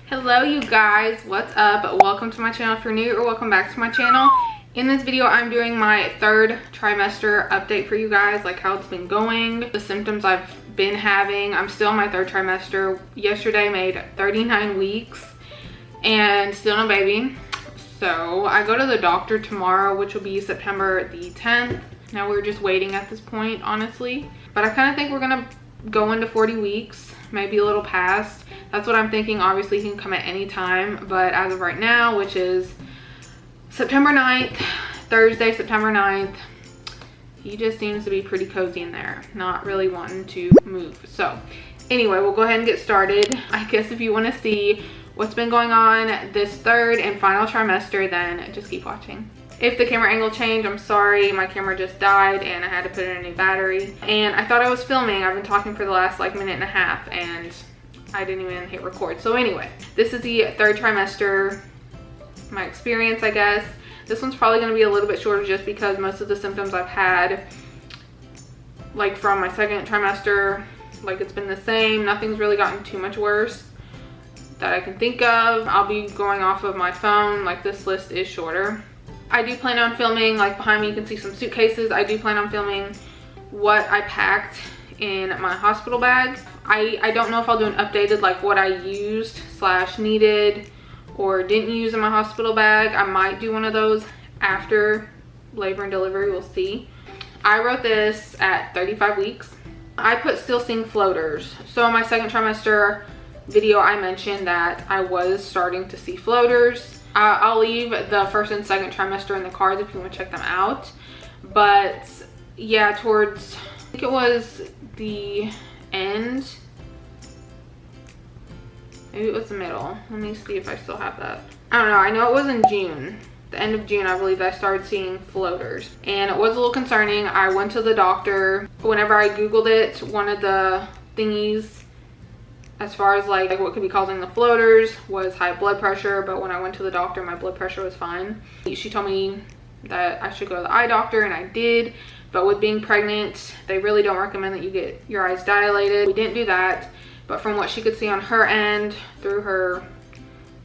Hello you guys, what's up? Welcome to my channel if you're new, or welcome back to my channel. In this video I'm doing my third trimester update for you guys, like how it's been going, the symptoms I've been having. I'm still in my third trimester. Yesterday made 39 weeks and still no baby. So I go to the doctor tomorrow, which will be September the 10th. Now we're just waiting at this point, honestly, but I kind of think we're gonna go into 40 weeks, maybe a little past. That's what I'm thinking. Obviously he can come at any time, but as of right now, which is September 9th, Thursday, September 9th, he just seems to be pretty cozy in there, not really wanting to move. So anyway, we'll go ahead and get started. I guess if you want to see what's been going on this third and final trimester, then just keep watching. If the camera angle changed, I'm sorry. My camera just died and I had to put in a new battery. And I thought I was filming. I've been talking for the last like minute and a half and I didn't even hit record. So anyway, this is the third trimester, my experience, I guess. This one's probably going to be a little bit shorter just because most of the symptoms I've had, like from my second trimester, like it's been the same. Nothing's really gotten too much worse that I can think of. I'll be going off of my phone, like this list is shorter. I do plan on filming, like behind me you can see some suitcases. I do plan on filming what I packed in my hospital bag. I don't know if I'll do an updated like what I used / needed or didn't use in my hospital bag. I might do one of those after labor and delivery, we'll see. I wrote this at 35 weeks. I put still seeing floaters. So in my second trimester video I mentioned that I was starting to see floaters. I'll leave the first and second trimester in the cards if you want to check them out. But yeah, towards, I think it was the end, maybe it was the middle. Let me see if I still have that. I don't know. I know it was in June, the end of June, I believe, I started seeing floaters, and it was a little concerning. I went to the doctor. Whenever I googled it, one of the thingies as far as like what could be causing the floaters was high blood pressure, but when I went to the doctor my blood pressure was fine. She told me that I should go to the eye doctor, and I did. But with being pregnant, they really don't recommend that you get your eyes dilated. We didn't do that, but from what she could see on her end through her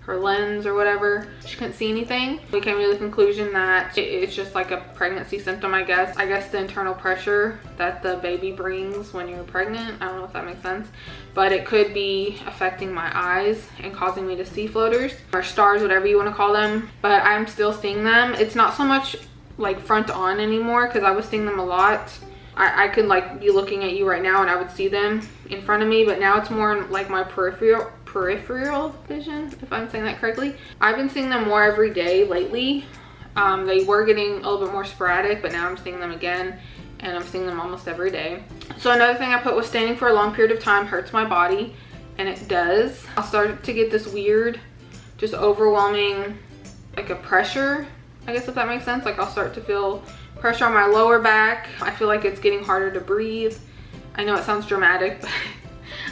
lens or whatever, she couldn't see anything. We came to the conclusion that it's just like a pregnancy symptom, I guess. I guess the internal pressure that the baby brings when you're pregnant. I don't know if that makes sense, but it could be affecting my eyes and causing me to see floaters or stars, whatever you want to call them. But I'm still seeing them. It's not so much like front on anymore, because I was seeing them a lot. I could like be looking at you right now and I would see them in front of me, but now it's more like my peripheral vision, if I'm saying that correctly. I've been seeing them more every day lately. They were getting a little bit more sporadic, but now I'm seeing them again, and I'm seeing them almost every day. So another thing I put was standing for a long period of time hurts my body, and it does. I'll start to get this weird, just overwhelming, like a pressure, I guess, if that makes sense. Like I'll start to feel pressure on my lower back. I feel like it's getting harder to breathe. I know it sounds dramatic, but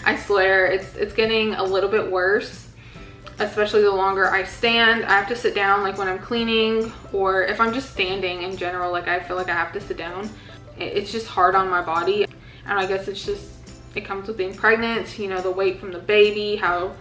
I swear it's getting a little bit worse, especially the longer I stand. I have to sit down, like when I'm cleaning, or if I'm just standing in general, like I feel like I have to sit down. It's just hard on my body, and I guess it's just, it comes with being pregnant, you know, the weight from the baby, how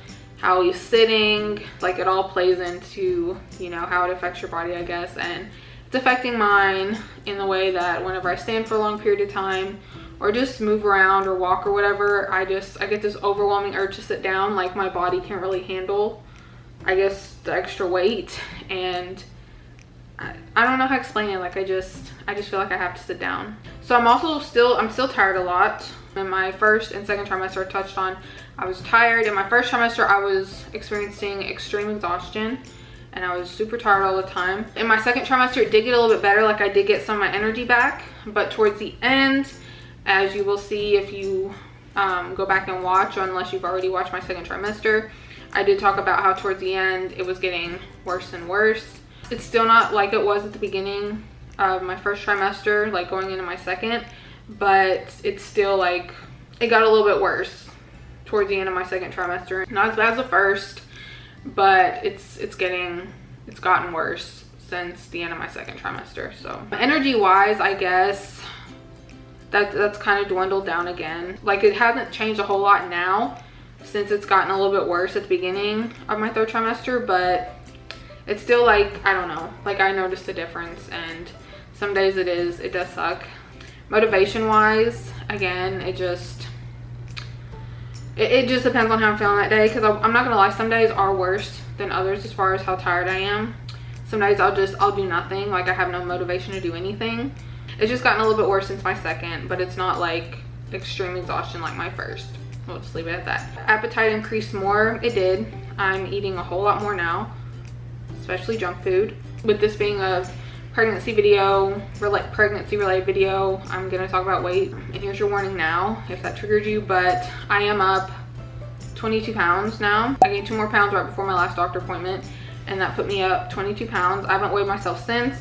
he's sitting, like it all plays into, you know, how it affects your body, I guess. And it's affecting mine in the way that whenever I stand for a long period of time or just move around or walk or whatever, I get this overwhelming urge to sit down. Like my body can't really handle, I guess, the extra weight, and I don't know how to explain it. Like I just feel like I have to sit down. So I'm still tired a lot. In my first and second trimester, I touched on, I was tired. In my first trimester I was experiencing extreme exhaustion and I was super tired all the time. In my second trimester it did get a little bit better, like I did get some of my energy back, but towards the end, as you will see if you go back and watch, or unless you've already watched my second trimester, I did talk about how towards the end it was getting worse and worse. It's still not like it was at the beginning of my first trimester, like going into my second, but it's still like, it got a little bit worse towards the end of my second trimester. Not as bad as the first, but it's gotten worse since the end of my second trimester. So energy wise, I guess that's kind of dwindled down again. Like it hasn't changed a whole lot now since it's gotten a little bit worse at the beginning of my 3rd trimester, but it's still like, I don't know, like I noticed a difference, and some days it does suck. Motivation wise, again, it just depends on how I'm feeling that day, because I'm not gonna lie, some days are worse than others as far as how tired I am. Some days I'll do nothing, like I have no motivation to do anything. It's just gotten a little bit worse since my 2nd, but it's not like extreme exhaustion like my 1st. We'll just leave it at that. Appetite increased more. It did. I'm eating a whole lot more now, especially junk food. With this being a pregnancy related video, I'm gonna talk about weight, and here's your warning now if that triggered you, but I am up 22 pounds now. I gained 2 more pounds right before my last doctor appointment, and that put me up 22 pounds. I haven't weighed myself since.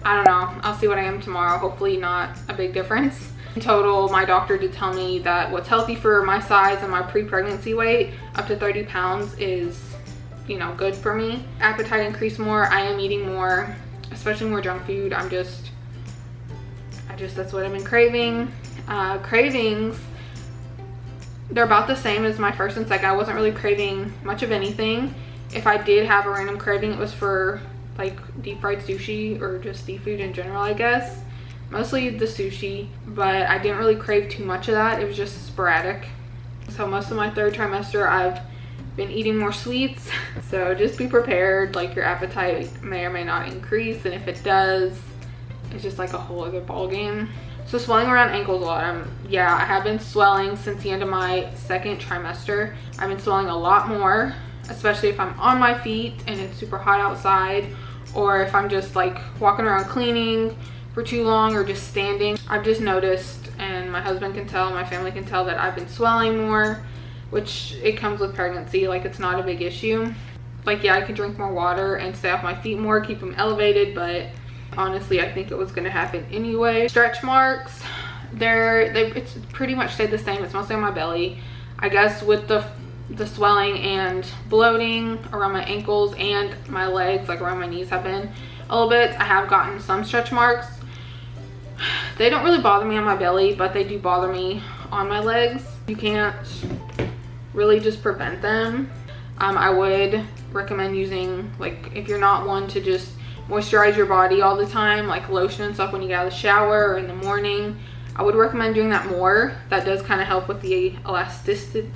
I don't know, I'll see what I am tomorrow. Hopefully not a big difference. In total, my doctor did tell me that what's healthy for my size and my pre-pregnancy weight, up to 30 pounds is, you know, good for me. Appetite increased more. I am eating more, especially more junk food. That's what I've been craving. Cravings, they're about the same as my 1st and 2nd. I wasn't really craving much of anything. If I did have a random craving, it was for like deep fried sushi or just seafood in general, I guess. Mostly the sushi, but I didn't really crave too much of that. It was just sporadic. So most of my 3rd trimester, I've been eating more sweets. So just be prepared, like your appetite may or may not increase, and if it does, it's just like a whole other ball game. So swelling around ankles a lot. Yeah, I have been swelling since the end of my 2nd trimester. I've been swelling a lot more, especially if I'm on my feet and it's super hot outside, or if I'm just like walking around cleaning for too long or just standing. I've just noticed, and my husband can tell, my family can tell, that I've been swelling more, which it comes with pregnancy. Like, it's not a big issue. Like, yeah, I could drink more water and stay off my feet more, keep them elevated, but honestly, I think it was gonna happen anyway. Stretch marks, it's pretty much stayed the same. It's mostly on my belly. I guess with the swelling and bloating around my ankles and my legs, like around my knees, have been a little bit. I have gotten some stretch marks. They don't really bother me on my belly, but they do bother me on my legs. You can't really just prevent them. I would recommend using, like, if you're not one to just moisturize your body all the time, like lotion and stuff when you get out of the shower or in the morning, I would recommend doing that more. That does kind of help with the elasticity.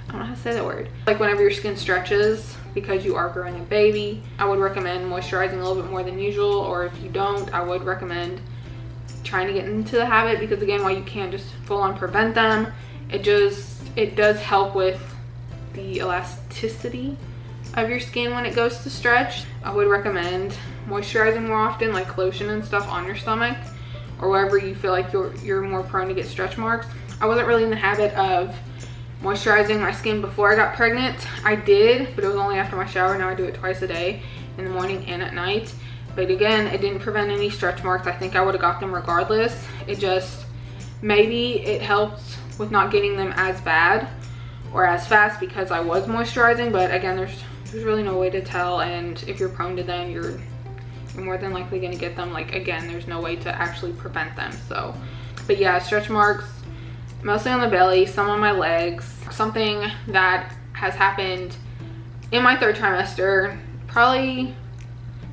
I don't know how to say that word. Like whenever your skin stretches because you are growing a baby, I would recommend moisturizing a little bit more than usual, or if you don't, I would recommend trying to get into the habit, because again, while you can't just full on prevent them, it does help with the elasticity of your skin when it goes to stretch. I would recommend moisturizing more often, like lotion and stuff on your stomach or wherever you feel like you're more prone to get stretch marks. I wasn't really in the habit of moisturizing my skin before I got pregnant. I did, but it was only after my shower. Now I do it twice a day, in the morning and at night. But again, it didn't prevent any stretch marks. I think I would have got them regardless. It just, maybe it helps with not getting them as bad or as fast because I was moisturizing. But again, there's really no way to tell, and if you're prone to them, you're more than likely going to get them. Like, again, there's no way to actually prevent them. So, but yeah, stretch marks mostly on the belly, some on my legs. Something that has happened in my 3rd trimester, probably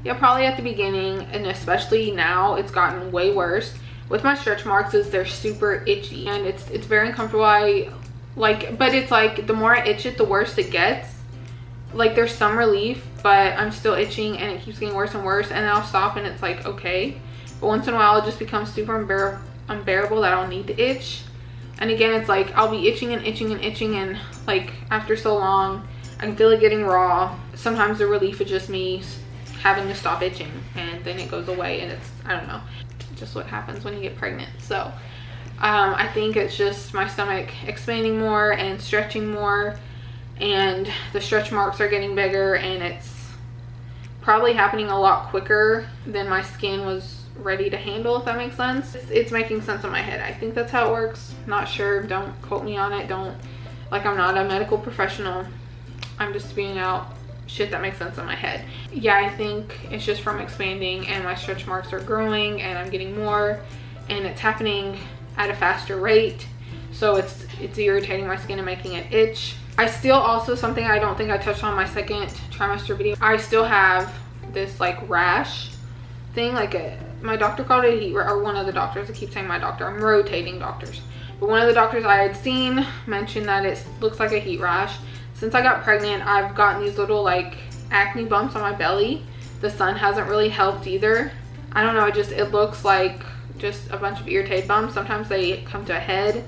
at the beginning, and especially now, it's gotten way worse with my stretch marks, is they're super itchy, and it's very uncomfortable. But it's like, the more I itch it, the worse it gets. Like, there's some relief, but I'm still itching and it keeps getting worse and worse, and then I'll stop and it's like, okay. But once in a while, it just becomes super unbearable that I'll need to itch. And again, it's like, I'll be itching and itching and itching, and like, after so long, I can feel it getting raw. Sometimes the relief is just me having to stop itching, and then it goes away, and it's, I don't know, just what happens when you get pregnant. So I think it's just my stomach expanding more and stretching more, and the stretch marks are getting bigger, and it's probably happening a lot quicker than my skin was ready to handle, if that makes sense. It's making sense in my head. I think that's how it works. Not sure, don't quote me on it. I'm not a medical professional. I'm just spewing out shit that makes sense in my head. Yeah, I think it's just from expanding, and my stretch marks are growing, and I'm getting more, and it's happening at a faster rate. So it's irritating my skin and making it itch. I still also, something I don't think I touched on my second trimester video, I still have this like rash thing, like my doctor called it a heat, or one of the doctors, I keep saying my doctor, I'm rotating doctors, but one of the doctors I had seen mentioned that it looks like a heat rash. Since I got pregnant, I've gotten these little like acne bumps on my belly. The sun hasn't really helped either. I don't know, it looks like just a bunch of irritated bumps. Sometimes they come to a head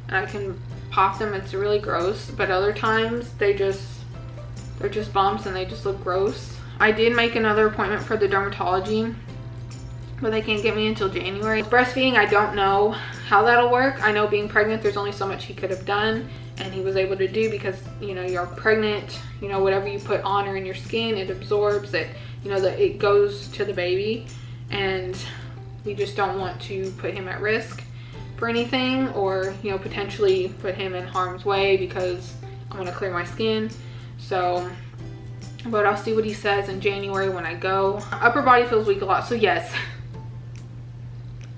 and I can pop them, it's really gross, but other times they're just bumps and they just look gross. I did make another appointment for the dermatology, but they can't get me until January. Breastfeeding, I don't know how that'll work. I know being pregnant, there's only so much he could have done and he was able to do, because you know, you're pregnant, you know, whatever you put on or in your skin, it absorbs it, you know, that it goes to the baby, and we just don't want to put him at risk for anything, or you know, potentially put him in harm's way because I want to clear my skin. So, but I'll see what he says in January when I go. Upper body feels weak a lot, so yes,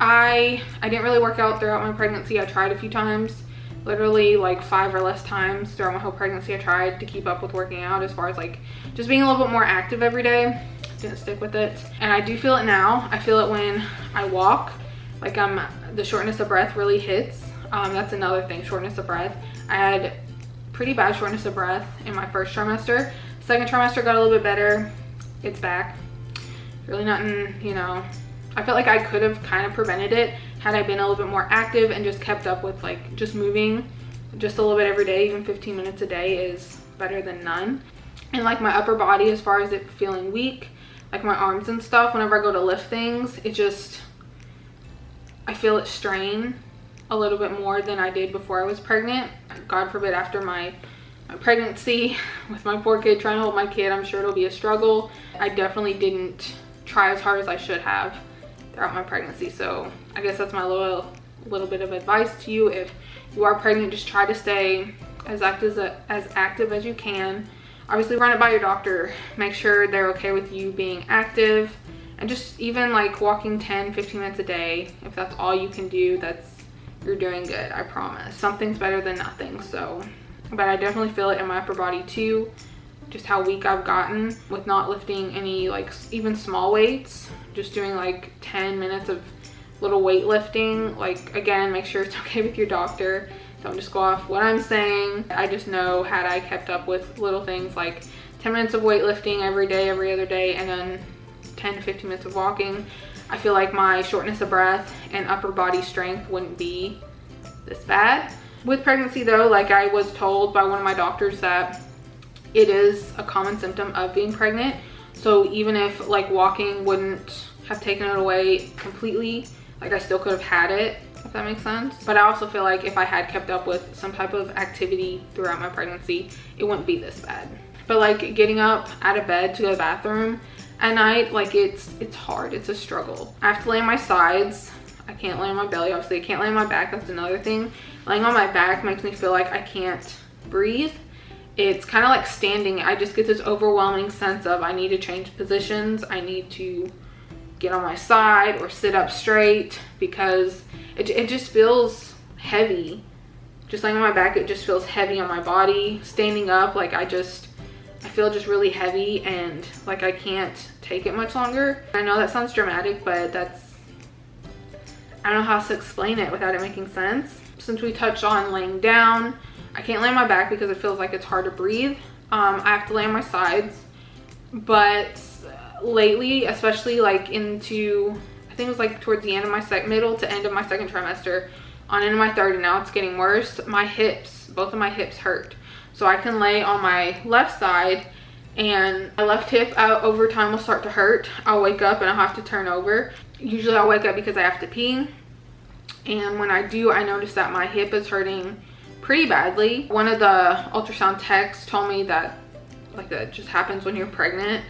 I didn't really work out throughout my pregnancy. I tried a few times, literally like 5 or less times throughout my whole pregnancy. I tried to keep up with working out, as far as like just being a little bit more active every day. Didn't stick with it, and I do feel it now. I feel it when I walk, like the shortness of breath really hits. That's another thing, shortness of breath. I had pretty bad shortness of breath in my first trimester. Second trimester got a little bit better. It's back. Really nothing, you know, I felt like I could have kind of prevented it had I been a little bit more active and just kept up with like just moving just a little bit every day. Even 15 minutes a day is better than none. And like my upper body, as far as it feeling weak, like my arms and stuff, whenever I go to lift things, it just, I feel it strain a little bit more than I did before I was pregnant. God forbid, after my pregnancy with my poor kid, trying to hold my kid, I'm sure it'll be a struggle. I definitely didn't try as hard as I should have throughout my pregnancy. So I guess that's my little bit of advice to you. If you are pregnant, just try to stay as active as you can. Obviously run it by your doctor, make sure they're okay with you being active, and just even like walking 10-15 minutes a day, if that's all you can do, you're doing good, I promise. Something's better than nothing. So, but I definitely feel it in my upper body too, just how weak I've gotten with not lifting any like even small weights, just doing like 10 minutes of little weightlifting. Like, again, make sure it's okay with your doctor. Don't just go off what I'm saying. I just know, had I kept up with little things like 10 minutes of weightlifting every day, every other day, and then 10 to 15 minutes of walking, I feel like my shortness of breath and upper body strength wouldn't be this bad. With pregnancy though, like I was told by one of my doctors that it is a common symptom of being pregnant. So even if like walking wouldn't have taken it away completely, like I still could have had it, if that makes sense. But I also feel like if I had kept up with some type of activity throughout my pregnancy, it wouldn't be this bad. But like getting up out of bed to go to the bathroom at night, like it's hard, it's a struggle. I have to lay on my sides. I can't lay on my belly, obviously. I can't lay on my back, that's another thing. Laying on my back makes me feel like I can't breathe. It's kind of like standing. I just get this overwhelming sense of I need to change positions. I need to get on my side or sit up straight, because it just feels heavy. Just laying on my back, it just feels heavy on my body. Standing up, like I feel just really heavy and like I can't take it much longer. I know that sounds dramatic, but I don't know how to explain it without it making sense. Since we touched on laying down, I can't lay on my back because it feels like it's hard to breathe. I have to lay on my sides, but lately, especially like into, I think it was like towards the end of my middle to end of my second trimester, on into my third, and now it's getting worse. My hips, both of my hips hurt. So I can lay on my left side and my left hip over time will start to hurt. I'll wake up and I'll have to turn over. Usually I'll wake up because I have to pee. And when I do, I notice that my hip is hurting pretty badly. One of the ultrasound techs told me that like that just happens when you're pregnant.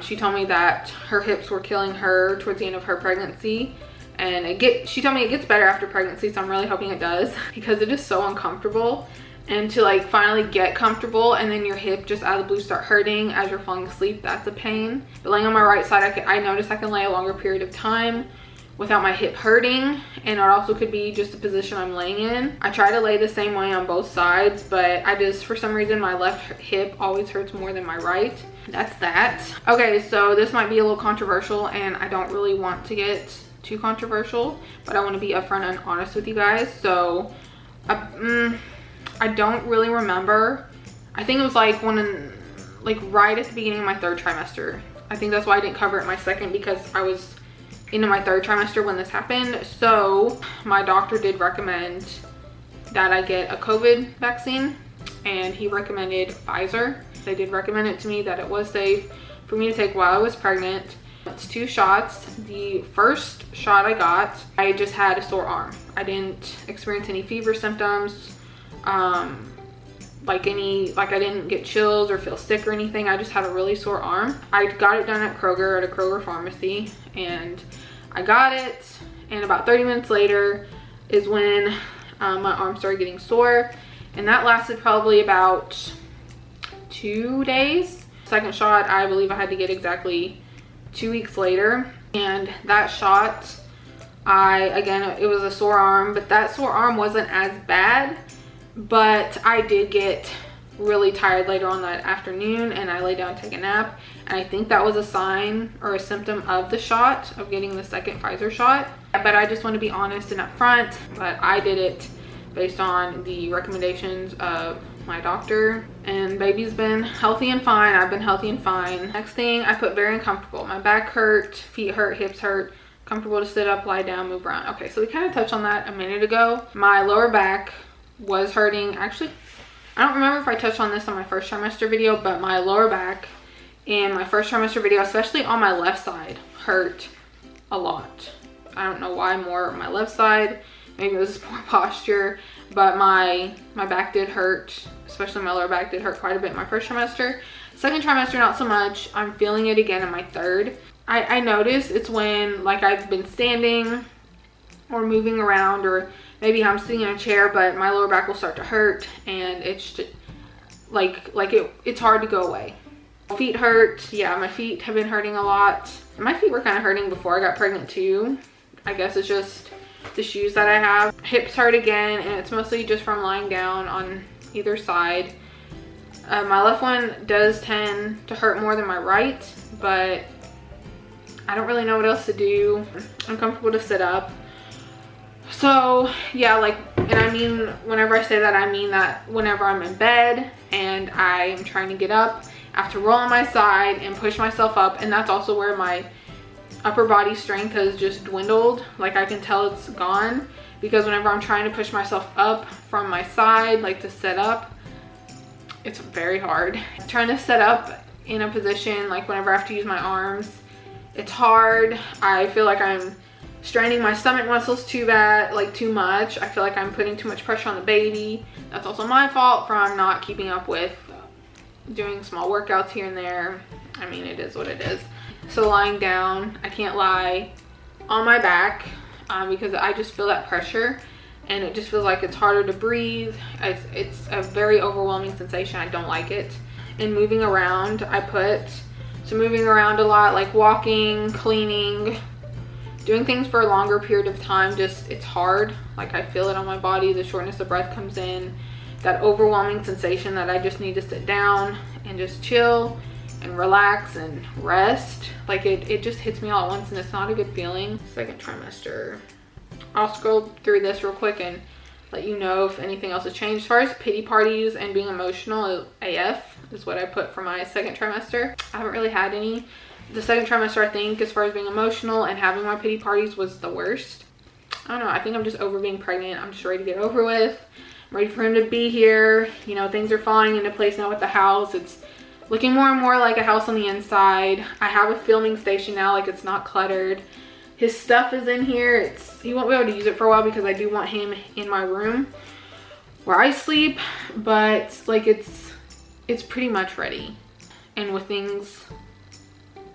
She told me that her hips were killing her towards the end of her pregnancy. And she told me it gets better after pregnancy, so I'm really hoping it does, because it is so uncomfortable. And to like finally get comfortable and then your hip just out of the blue start hurting as you're falling asleep, that's a pain. But laying on my right side, I notice I can lay a longer period of time without my hip hurting, and it also could be just the position I'm laying in. I try to lay the same way on both sides, but I just, for some reason, my left hip always hurts more than my right. That's that. Okay, so this might be a little controversial, and I don't really want to get too controversial, but I want to be upfront and honest with you guys. So I don't really remember. I think it was like right at the beginning of my 3rd trimester. I think that's why I didn't cover it in my 2nd, because I was into my 3rd trimester when this happened. So my doctor did recommend that I get a COVID vaccine, and he recommended Pfizer. They did recommend it to me, that it was safe for me to take while I was pregnant. It's 2 shots. The first shot I got, I just had a sore arm. I didn't experience any fever symptoms, like I didn't get chills or feel sick or anything. I just had a really sore arm. I got it done at Kroger, at a Kroger pharmacy, and I got it, and about 30 minutes later is when my arm started getting sore, and that lasted probably about 2 days. Second shot, I believe I had to get exactly 2 weeks later, and that shot, again, it was a sore arm, but that sore arm wasn't as bad. But I did get really tired later on that afternoon, and I lay down to take a nap, and I think that was a sign or a symptom of the shot, of getting the 2nd Pfizer shot. But I just want to be honest and upfront, but I did it based on the recommendations of my doctor, and baby's been healthy and fine. I've been healthy and fine. Next thing, I put very uncomfortable. My back hurt, feet hurt, hips hurt, comfortable to sit up, lie down, move around. Okay, so we kind of touched on that a minute ago. My lower back was hurting. Actually, I don't remember if I touched on this on my 1st trimester video, but my lower back in my 1st trimester video, especially on my left side, hurt a lot. I don't know why more on my left side. Maybe it was poor posture, but my back did hurt, especially my lower back did hurt quite a bit in my 1st trimester. 2nd trimester, not so much. I'm feeling it again in my 3rd. I notice it's when, like, I've been standing or moving around, or maybe I'm sitting in a chair, but my lower back will start to hurt, and it's just it's hard to go away. Feet hurt. Yeah, my feet have been hurting a lot. My feet were kind of hurting before I got pregnant too. I guess it's just the shoes that I have. Hips hurt again, and it's mostly just from lying down on either side. My left one does tend to hurt more than my right, but I don't really know what else to do. I'm comfortable to sit up. So yeah, like, and I mean, whenever I say that, I mean that whenever I'm in bed and I am trying to get up, I have to roll on my side and push myself up, and that's also where my upper body strength has just dwindled. Like, I can tell it's gone, because whenever I'm trying to push myself up from my side, like to sit up, it's very hard. Trying to sit up in a position, like whenever I have to use my arms, it's hard. I feel like I'm straining my stomach muscles too much. I feel like I'm putting too much pressure on the baby. That's also my fault from not keeping up with doing small workouts here and there. I mean, it is what it is. So lying down, I can't lie on my back because I just feel that pressure, and it just feels like it's harder to breathe. It's a very overwhelming sensation. I don't like it. And moving around, moving around a lot, like walking, cleaning, doing things for a longer period of time, it's hard. Like, I feel it on my body. The shortness of breath comes in, that overwhelming sensation that I just need to sit down and just chill and relax and rest. Like, it just hits me all at once, and it's not a good feeling. 2nd trimester. I'll scroll through this real quick and let you know if anything else has changed. As far as pity parties and being emotional, AF is what I put for my 2nd trimester. I haven't really had any. The 2nd trimester, I think, as far as being emotional and having my pity parties, was the worst. I don't know. I think I'm just over being pregnant. I'm just ready to get over with. I'm ready for him to be here. You know, things are falling into place now with the house. It's looking more and more like a house on the inside. I have a filming station now. Like, it's not cluttered. His stuff is in here. He won't be able to use it for a while because I do want him in my room where I sleep. But, like, it's pretty much ready. And with things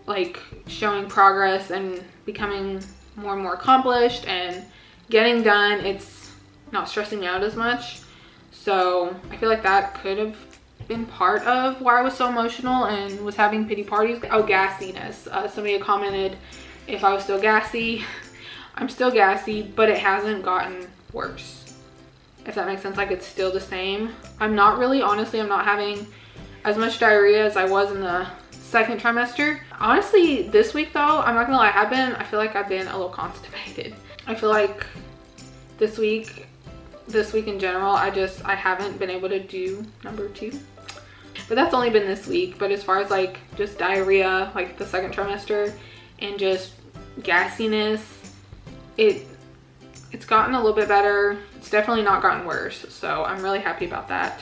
like showing progress and becoming more and more accomplished and getting done, it's not stressing me out as much. So I feel like that could have been part of why I was so emotional and was having pity parties. Oh, gassiness. Somebody had commented if I was still gassy. I'm still gassy, but it hasn't gotten worse, if that makes sense. Like, it's still the same. I'm not really, honestly, I'm not having as much diarrhea as I was in the second trimester. Honestly, this week though, I'm not gonna lie, I feel like I've been a little constipated. I feel like this week in general, I haven't been able to do number 2. But that's only been this week. But as far as like just diarrhea, like the second trimester, and just gassiness, it's gotten a little bit better. It's definitely not gotten worse, so I'm really happy about that.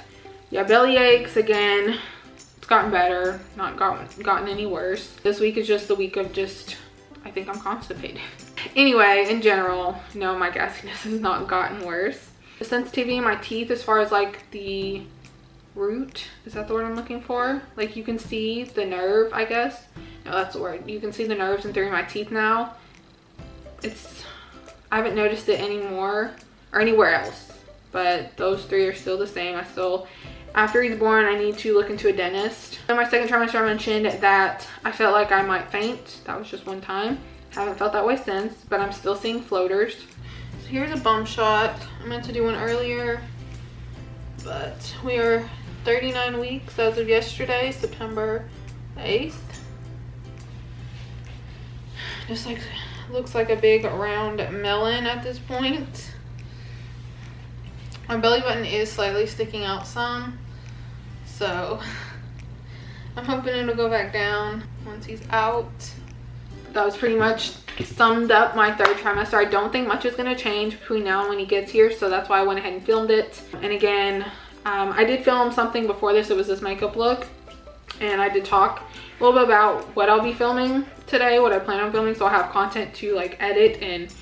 Yeah, belly aches again. It's gotten better, not gotten any worse. This week is just the week of just, I think I'm constipated. Anyway, in general, no, my gassiness has not gotten worse. The sensitivity in my teeth, as far as like the root, is that the word I'm looking for? Like, you can see the nerve, I guess. No, that's the word. You can see the nerves in 3 of my teeth now. I haven't noticed it anymore or anywhere else, but those 3 are still the same. After he's born, I need to look into a dentist. In my second trimester, I mentioned that I felt like I might faint. That was just one time. Haven't felt that way since, but I'm still seeing floaters. So here's a bum shot. I meant to do one earlier, but we are 39 weeks as of yesterday, September 8th. Just like, looks like a big round melon at this point. My belly button is slightly sticking out some, so I'm hoping it'll go back down once he's out. That was pretty much summed up my third trimester. I don't think much is going to change between now and when he gets here, so that's why I went ahead and filmed it. And again, I did film something before this. It was this makeup look, and I did talk a little bit about what I'll be filming today, what I plan on filming, so I'll have content to like edit and,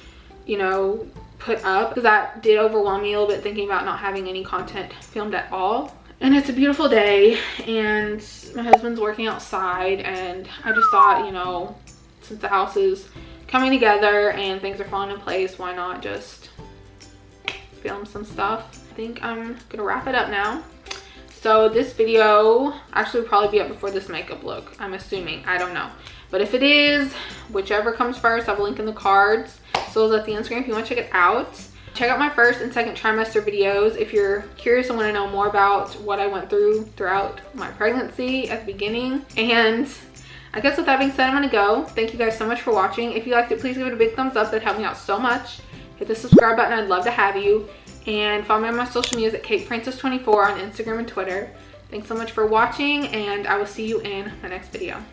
you know, put up, because that did overwhelm me a little bit, thinking about not having any content filmed at all. And it's a beautiful day, and my husband's working outside, and I just thought, you know, since the house is coming together and things are falling in place, why not just film some stuff. I think I'm gonna wrap it up now. So this video actually will probably be up before this makeup look, I'm assuming. I don't know, but if it is, whichever comes first, I have a link in the cards, so it's at the Instagram if you want to check it out. Check out my first and second trimester videos if you're curious and want to know more about what I went through throughout my pregnancy at the beginning. And I guess with that being said, I'm gonna go. Thank you guys so much for watching. If you liked it, please give it a big thumbs up. That'd help me out so much. Hit the subscribe button, I'd love to have you. And follow me on my social medias at KateFrancis24 on Instagram and Twitter. Thanks so much for watching, and I will see you in my next video.